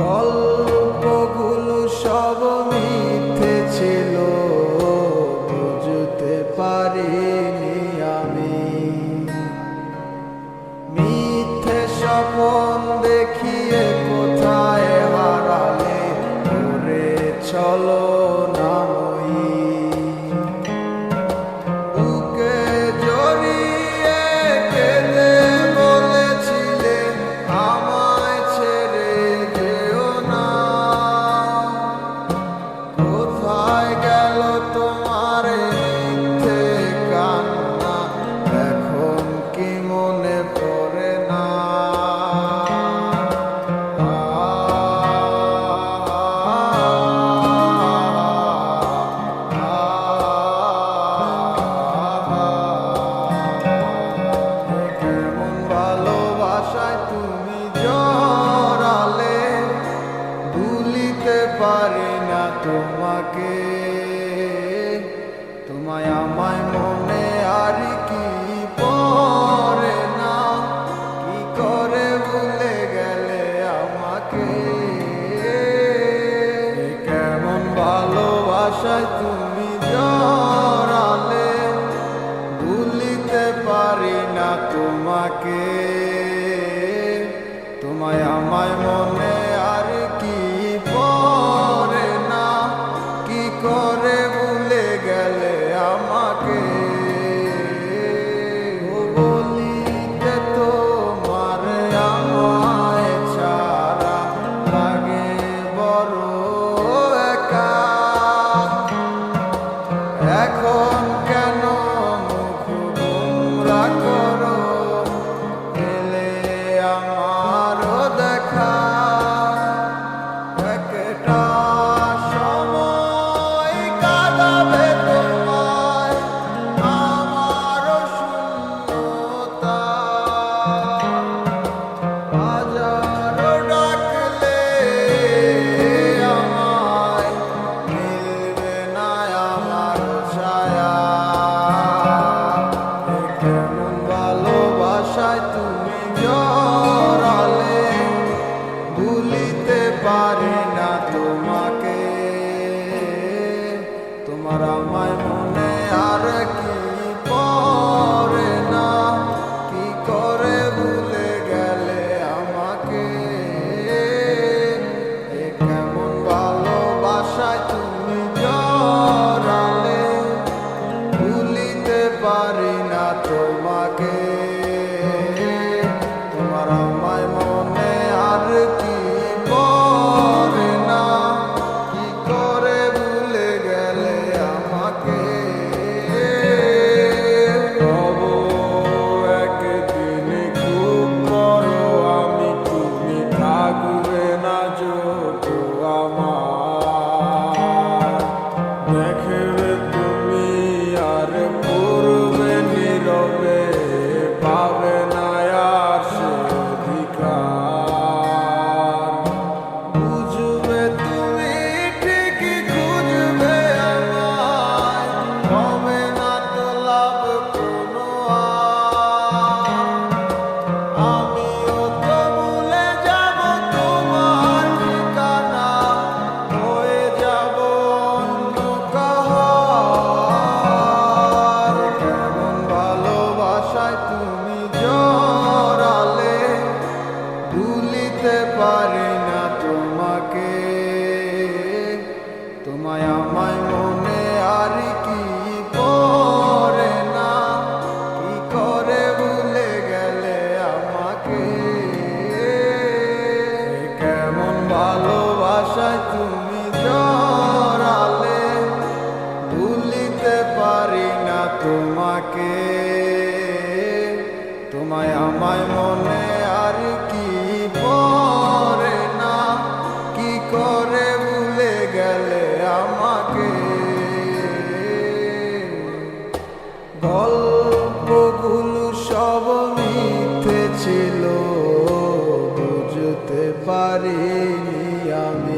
গল্পগুলো সব মিথ্যে ছিল, বুঝতে পারিনি আমি। মিথ্যে স্বপ্ন দেখিয়ে কোথায় হারালে ওরে চলো না বুকে জড়িয়ে কেঁদে বলেছিলে আমায় ছেড়ে যেও না। কোথায় গেল তোমার মিথ্যে কান্না, এখন কি মনে পড়ে না? কেমন ভালোবাসায় তুমি জড়ালে, ভুলিতে পারি না তোমাকে। তোমায় আমায় মনে আর কি পড়ে না, কি করে ভুলে গেলে আমাকে। কেমন ভালোবাসায় তুমি জড়ালে, ভুলিতে পারি না তোমাকে। তোমায় আমায় মনে আর কি পড়ে না, কি করে ভুলে গেলে আমাকে। বলিতে তোমার আমায় ছাড়া লাগে বড় একা। এখন কেন মুখ গোমরা করো, এলে আমারও দেখা। একটা সময় কাঁদাবে তোমায় আমারও শূন্যতা। হাজারো ডাকলে আমায় মিলবে না আমার ছায়া। কেমন ভালোবাসায় তুমি জড়ালে, ভুলিতে পারি না তোমাকে। তোমার আমায় মনে আর কি পড়ে না, কি করে ভুলে গেলে আমাকে। কেমন ভালোবাসায় তুমি জড়ালে, ভুলিতে পারি না তোমাকে। তোমার আমায় মনে আর কি পড়ে না, কি করে ভুলে গেলে আমাকে। তবু একদিন খুব বড় আমি, তুমি থাকবে না যত আমার। দেখবে তুমি আর পড়বে নীরবে, পাবে না আর সে অধিকার। বুঝবে তুমি ঠিকই খুঁজবে আমায়, হবে না তো লাভ কোনো আর। আমিও তো ভুলে যাব তোমার ঠিকানা, হয়ে যাব অন্য কাহার। কেমন ভালোবাসায় তুমি জড়ালে, ভুলিতে পারি না তোমাকে। তোমায় আমায় মনে আর কি পড়ে না, কি করে ভুলে গেলে আমাকে। কেমন ভালোবাসায় তুমি জড়ালে, ভুলিতে পারি না তোমাকে। তোমায় আমায় মনে আর কি পড়ে না, কি করে ভুলে গেলে আমাকে। গল্পগুলো সব মিথ্যে ছিল, বুঝতে পারিনি আমি।